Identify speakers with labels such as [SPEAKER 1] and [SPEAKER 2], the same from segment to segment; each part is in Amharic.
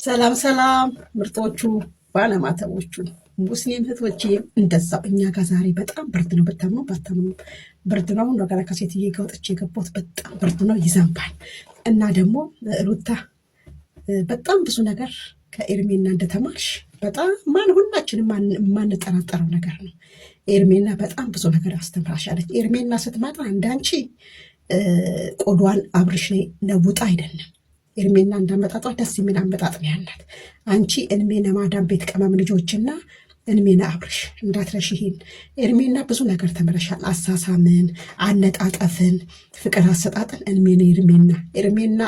[SPEAKER 1] ሰላም ሰላም ምርጦቹ ባለማተቦቹ ሙስሊም እህቶቼ እንደዛው እኛ ጋር ዛሬ በጣም ብርድ ነው። ብታምኑ ባታምኑ ብርድ ነው። አሁን ወገራ ከሴትዬ ጋር ወጥቼ የገባሁት በጣም ብርድ ነው፣ ይዘንባል። እና ደግሞ ሩታ በጣም ብዙ ነገር ከኤርሜና እንደተማርሽ በጣም ሁላችንም የማንጠራጠረው ነገር ነው። ኤርሜና በጣም ብዙ ነገር አስተምራሻለች። ኤርሜና ስትመጣ እንዳንቺ ቆዷን አብርሽ ነውጣ አይደለም። ኤርሜና እንዳመጣጧ ደስ የሚል አመጣጥ ነው ያላት። አንቺ እድሜነ ማዳም ቤት ቅመም ልጆችና እድሜነ አብርሽ እንዳትረሽ። ይሄን ኤርሜና ብዙ ነገር ተምረሻል። አሳሳምን፣ አነጣጠፍን፣ ፍቅር አሰጣጥን ኤርሜና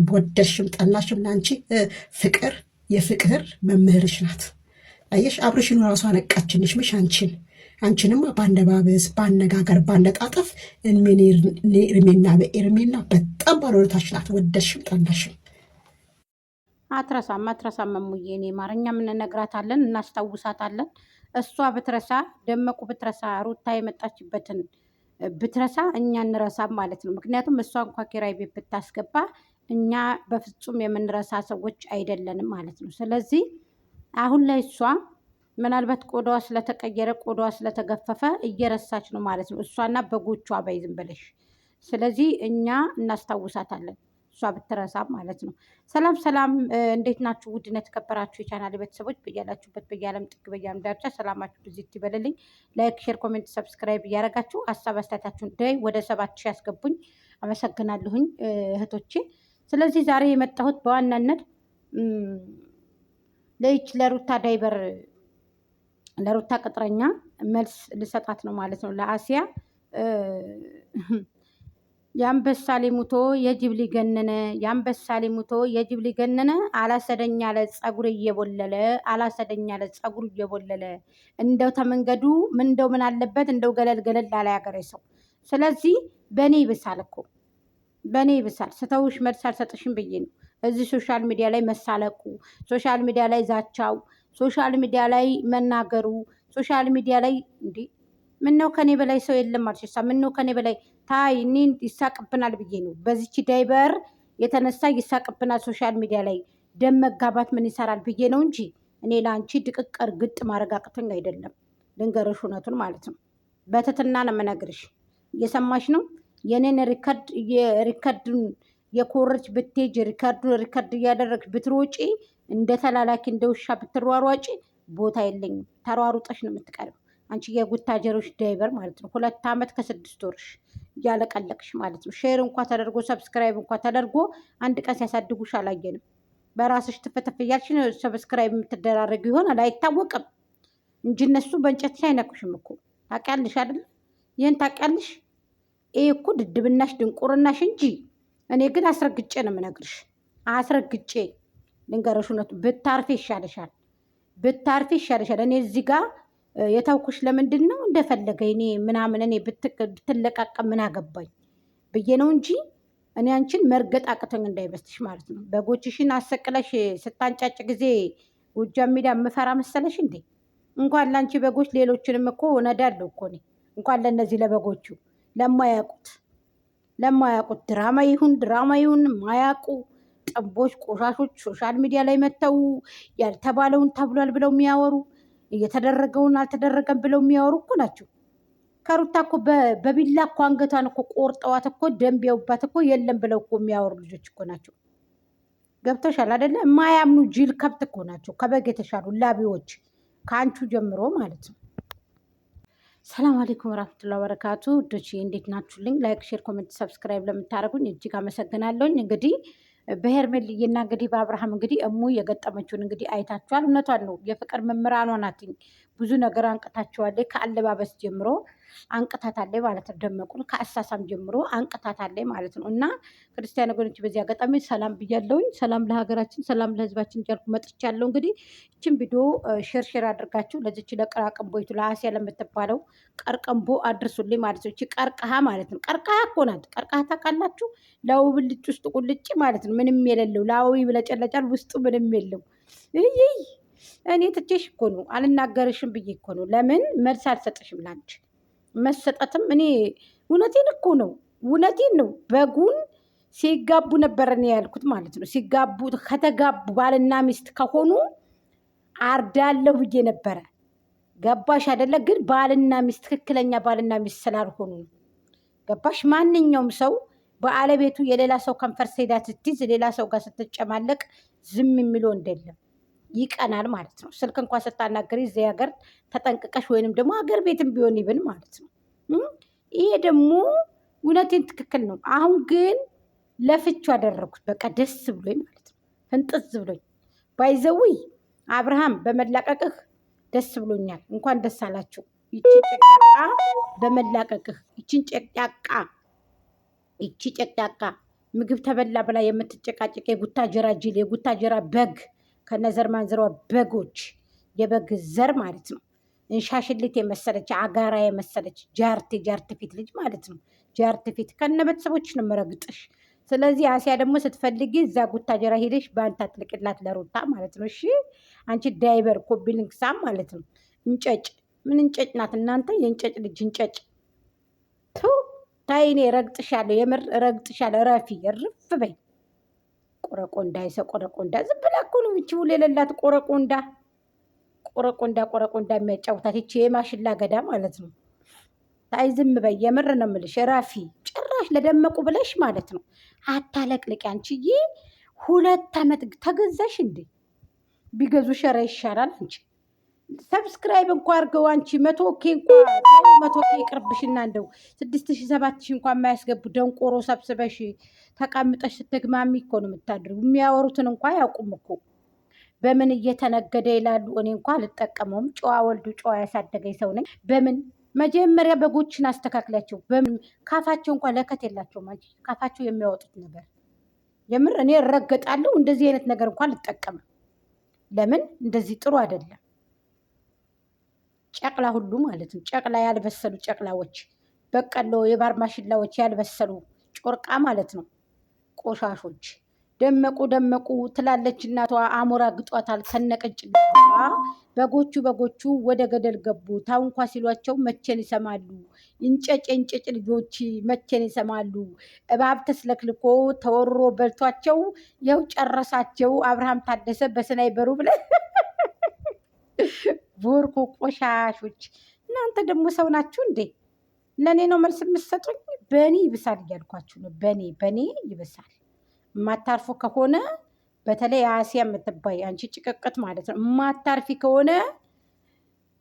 [SPEAKER 1] ወደድሽም ጠላሽም ለአንቺ ፍቅር የፍቅር መምህርሽ ናት። አየሽ፣ አብርሽን ራሷ አነቃችንሽ ምሽ አንቺንማ በአነባበስ በአነጋገር ባነጣጠፍ ኤርሜና በጣም ባለውለታሽ ናት። ወደድሽም ጠላሽም
[SPEAKER 2] አትረሳም እሙዬ። እኔ ማርኛ እንነግራታለን፣ እናስታውሳታለን። እሷ ብትረሳ ደመቁ ብትረሳ ሩታ የመጣችበትን ብትረሳ እኛ እንረሳም ማለት ነው። ምክንያቱም እሷ እንኳ ኪራይ ቤት ብታስገባ እኛ በፍጹም የምንረሳ ሰዎች አይደለንም ማለት ነው። ስለዚህ አሁን ላይ እሷ ምናልባት ቆዳዋ ስለተቀየረ ቆዳዋ ስለተገፈፈ እየረሳች ነው ማለት ነው። እሷና በጎቿ በይዝም ብለሽ። ስለዚህ እኛ እናስታውሳታለን እሷ ብትረሳ ማለት ነው። ሰላም ሰላም፣ እንዴት ናችሁ? ውድነት የተከበራችሁ የቻናል ቤተሰቦች በያላችሁበት በየዓለም ጥግ በየዓለም ዳርቻ ሰላማችሁ ብዚት ይበልልኝ። ላይክ፣ ሼር፣ ኮሜንት፣ ሰብስክራይብ እያደረጋችሁ ሀሳብ አስተያየታችሁን ዳይ ወደ 7,000 ያስገቡኝ። አመሰግናለሁኝ እህቶቼ። ስለዚህ ዛሬ የመጣሁት በዋናነት ለሩታ ዳይበር ለሩታ ቅጥረኛ መልስ ልሰጣት ነው ማለት ነው። ለአሲያ የአንበሳ ሊሙቶ የጅብ ሊገነነ የአንበሳ ሊሙቶ የጅብ ሊገነነ አላሰደኛ ለጸጉር እየቦለለ እንደው ተመንገዱ እንደው ምን አለበት እንደው ገለል ገለል ላለ ያገሬ ሰው። ስለዚህ በእኔ ይብሳል እኮ በእኔ ይብሳል። ስተውሽ መልስ አልሰጥሽም ብዬ ነው እዚህ ሶሻል ሚዲያ ላይ መሳለቁ፣ ሶሻል ሚዲያ ላይ ዛቻው፣ ሶሻል ሚዲያ ላይ መናገሩ፣ ሶሻል ሚዲያ ላይ እንዲህ ምነው ከኔ በላይ ሰው የለም አልሽሳ? ምነው ከኔ በላይ ታይ እኔን ይሳቅብናል ብዬ ነው። በዚች ዳይበር የተነሳ ይሳቅብናል ሶሻል ሚዲያ ላይ ደም መጋባት ምን ይሰራል ብዬ ነው እንጂ እኔ ለአንቺ ድቅቅር ግጥ ማረጋቅቶኝ አይደለም። ልንገርሽ እውነቱን ማለት ነው። በትትና ነው የምነግርሽ። እየሰማሽ ነው? የኔን ሪከርዱን የኮረች ብትሄጅ ሪከርድ እያደረግሽ ብትሮጪ እንደ ተላላኪ እንደ ውሻ ብትሯሯጪ ቦታ የለኝም። ተሯሩጠሽ ነው የምትቀርብ አንቺ የጉታጀሮች ዳይበር ማለት ነው። 2 ዓመት ከ6 ወርሽ እያለቀለቅሽ ማለት ነው። ሼር እንኳ ተደርጎ ሰብስክራይብ እንኳ ተደርጎ አንድ ቀን ሲያሳድጉሽ አላየንም። በራስሽ ትፈተፍ እያልሽ ሰብስክራይብ የምትደራረጉ ይሆናል አይታወቅም እንጂ እነሱ በእንጨትሽ አይነኩሽም እኮ ታውቂያለሽ አይደል? ይህን ታውቂያለሽ። ይህ እኮ ድድብናሽ ድንቁርናሽ እንጂ እኔ ግን አስረግጬ ነው የምነግርሽ። አስረግጬ ልንገረሽ እውነቱ ብታርፊ ይሻልሻል። እኔ እዚህ ጋር የተውኩሽ ለምንድን ነው? እንደፈለገ እኔ ምናምን እኔ ብትለቃቀም ምን አገባኝ ብዬ ነው እንጂ እኔ አንቺን መርገጥ አቅቶኝ እንዳይመስልሽ ማለት ነው። በጎችሽን አሰቅለሽ ስታንጫጭ ጊዜ ጎጃም ሜዳ የምፈራ መሰለሽ እንዴ? እንኳን ለአንቺ በጎች ሌሎችንም እኮ ነዳለሁ እኮ እኔ። እንኳን ለእነዚህ ለበጎቹ ለማያውቁት ድራማ ይሁን ማያውቁ ጥንቦች ቆሻሾች ሶሻል ሚዲያ ላይ መጥተው ያልተባለውን ተብሏል ብለው የሚያወሩ እየተደረገውን አልተደረገም ብለው የሚያወሩ እኮ ናቸው። ከሩታ እኮ በቢላ እኮ አንገቷን እኮ ቆርጠዋት እኮ ደንቢያውባት እኮ የለም ብለው እኮ የሚያወሩ ልጆች እኮ ናቸው። ገብቶሻል አይደለ? የማያምኑ ጅል ከብት እኮ ናቸው። ከበግ የተሻሉ ላቢዎች ከአንቹ ጀምሮ ማለት ነው። ሰላም አለይኩም ወራህመቱላሂ ወበረካቱ። ዶቼ እንዴት ናችሁልኝ? ላይክ፣ ሼር፣ ኮሜንት፣ ሰብስክራይብ ለምታደርጉኝ እጅግ አመሰግናለሁኝ። እንግዲህ በሄርሜልዬና እንግዲህ በአብርሃም እንግዲህ እሙ የገጠመችውን እንግዲህ አይታችኋል። እውነቷን ነው። የፍቅር መምህራኗ ናትኝ። ብዙ ነገር አንቅታችኋለች። ከአለባበስ ጀምሮ አንቅታታለች ማለት ነው። ደመቁን ከአሳሳም ጀምሮ አንቅታታለች ማለት ነው። እና ክርስቲያን ወገኖች በዚህ አጋጣሚ ሰላም ብያለሁኝ። ሰላም ለሀገራችን፣ ሰላም ለሕዝባችን እያልኩ መጥቻለሁ። እንግዲህ ይችን ቪዲዮ ሼር አድርጋችሁ ለዚች ለቀራቅንቦይቱ ለአሲያ ለምትባለው ቀርቀንቦ አድርሱልኝ ማለት ነው። እቺ ቀርቀሃ ማለት ነው። ቀርቀሃ እኮ ናት። ቀርቀሃ ታውቃላችሁ? ላው ብልጭ ውስጥ ቁልጭ ማለት ነው። ምንም የሌለው ላው ይብለጨለጫል፣ ውስጡ ምንም የለው። እኔ ትቼሽ እኮ ነው አልናገርሽም ብዬ እኮ ነው። ለምን መልስ አልሰጥሽም? ላንቺ መሰጠትም እኔ እውነቴን እኮ ነው። በጉን ሲጋቡ ነበር እኔ ያልኩት ማለት ነው። ሲጋቡ ከተጋቡ ባልና ሚስት ከሆኑ አርዳለሁ ብዬ ነበረ። ገባሽ አይደለ? ግን ባልና ሚስት ትክክለኛ ባልና ሚስት ስላልሆኑ ነው። ገባሽ? ማንኛውም ሰው ባለቤቱ የሌላ ሰው ከንፈር ሴዳ ስትይዝ ሌላ ሰው ጋር ስትጨማለቅ ዝም የሚለው እንደለም ይቀናል ማለት ነው። ስልክ እንኳን ስታናገሪ እዚህ ሀገር ተጠንቅቀሽ ወይንም ደግሞ ሀገር ቤትም ቢሆን ይብን ማለት ነው። ይሄ ደግሞ እውነቴን ትክክል ነው። አሁን ግን ለፍቹ አደረኩት። በቃ ደስ ብሎኝ ማለት ነው። ፍንጥዝ ብሎኝ ባይዘዊ አብርሃም በመላቀቅህ ደስ ብሎኛል። እንኳን ደስ አላችሁ። ይቺን ጨቅጫቃ በመላቀቅህ ይቺ ጨቅጫቃ ምግብ ተበላ ብላ የምትጨቃጭቅ የጉታጀራ ጅል የጉታጀራ በግ ከነዘር ማንዘሯ በጎች የበግ ዘር ማለት ነው። እንሻሽልት የመሰለች አጋራ የመሰለች ጃርት ፊት ልጅ ማለት ነው። ጃርት ፊት ከነ ቤተሰቦች ነው መረግጥሽ። ስለዚህ አሲያ ደግሞ ስትፈልጊ እዛ ጉታጀራ ሄደሽ በአንተ አጥልቅላት ለሩታ ማለት ነው። እሺ አንቺ ዳይበር ኮቢሊንግ ሳም ማለት ነው። እንጨጭ ምን እንጨጭ ናት እናንተ? የእንጨጭ ልጅ እንጨጭ ታይኔ ረግጥሻለሁ፣ የምር ረግጥሻለሁ። ረፊ ርፍ በይ ቆረቆንዳ ይሰ ቆረቆንዳ ዝም ብላ እኮ ነው ይቺ ውል የሌላት ቆረቆንዳ የሚያጫውታት ይቺ የማሽላ ገዳ ማለት ነው። ታይ ዝም በይ፣ የምር ነው የምልሽ። ረፊ ጭራሽ ለደመቁ ብለሽ ማለት ነው። አታለቅልቂ አንቺዬ። 2 ዓመት ተገዛሽ እንዴ? ቢገዙ ሸራ ይሻላል አንቺ። ሰብስክራይብ እንኳ አድርገው አንቺ 100K እንኳ 100K ይቅርብሽና እንደው 6000 7000 እንኳ የማያስገቡ ደንቆሮ ሰብስበሽ ተቀምጠሽ ስትግማሚ እኮ ነው የምታድሪው። የሚያወሩትን እንኳ ያውቁም እኮ በምን እየተነገደ ይላሉ። እኔ እንኳ አልጠቀመውም። ጨዋ ወልዱ ጨዋ ያሳደገኝ ሰው ነኝ። በምን መጀመሪያ በጎችን አስተካክላቸው። በምን ካፋቸው እንኳ ለከት የላቸውም አንቺ ካፋቸው የሚያወጡት ነገር። የምር እኔ እረገጣለሁ። እንደዚህ አይነት ነገር እንኳ አልጠቀምም። ለምን እንደዚህ ጥሩ አይደለም። ጨቅላ ሁሉ ማለት ነው። ጨቅላ ያልበሰሉ ጨቅላዎች፣ በቀሎ የባር ማሽላዎች ያልበሰሉ ጮርቃ ማለት ነው። ቆሻሾች ደመቁ ትላለች እናቷ። አሞራ ግጧታል ከነቅንጭላቷ። በጎቹ ወደ ገደል ገቡ። ታውንኳ ሲሏቸው መቼን ይሰማሉ? እንጨጭ ልጆች መቼን ይሰማሉ? እባብ ተስለክልኮ ተወሮ በልቷቸው ያው ጨረሳቸው። አብርሃም ታደሰ በስናይበሩ ብለ ቦርኮ ቆሻሾች። እናንተ ደግሞ ሰው ናችሁ እንዴ? ለእኔ ነው መልስ የምትሰጡኝ? በእኔ ይብሳል እያልኳችሁ ነው። በእኔ ይብሳል። የማታርፉ ከሆነ በተለይ አሲያ የምትባይ አንቺ ጭቅቅት ማለት ነው። የማታርፊ ከሆነ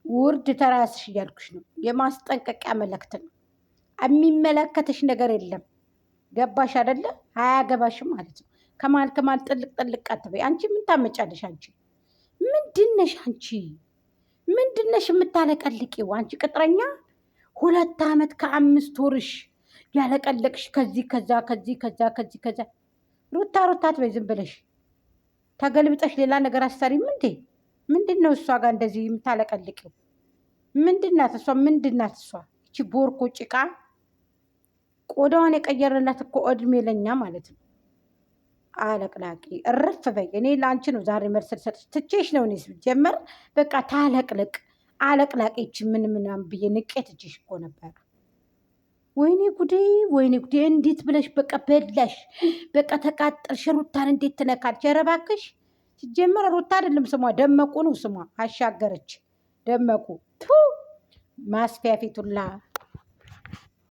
[SPEAKER 2] ውርድ ተራስሽ እያልኩሽ ነው። የማስጠንቀቂያ መልእክት ነው። የሚመለከተሽ ነገር የለም። ገባሽ አይደለ? አያገባሽም ማለት ነው። ከማል ጥልቅ አትበይ። አንቺ ምን ታመጫለሽ? አንቺ ምንድነሽ? አንቺ ምንድነሽ የምታለቀልቂው? አንቺ ቅጥረኛ 2 ዓመት ከ5 ወርሽ ያለቀለቅሽ ከዚህ ከዛ ሩታ አትበይ። ዝም ብለሽ ተገልብጠሽ ሌላ ነገር አሰሪም እንዴ? ምንድን ነው እሷ ጋር እንደዚህ የምታለቀልቂው? ምንድናት እሷ? እቺ ቦርኮ ጭቃ ቆዳዋን የቀየረላት እኮ እድሜ ለኛ ማለት ነው። አለቅላቂ እረፍ በይ። እኔ ለአንቺ ነው ዛሬ መልስ ሰጥሽ። ትቼሽ ነው እኔ ጀመር በቃ ታለቅልቅ አለቅላቂች ምናምን ብዬ ንቄት እጅሽ እኮ ነበር። ወይኔ ጉዴ! እንዴት ብለሽ በቃ በላሽ፣ በቃ ተቃጠልሽ። ሩታን እንዴት ትነካለች? ኧረ እባክሽ። ሲጀመር ሩታ አይደለም ስሟ ደመቁ ነው ስሟ። አሻገረች ደመቁ ማስፊያ ፊቱላ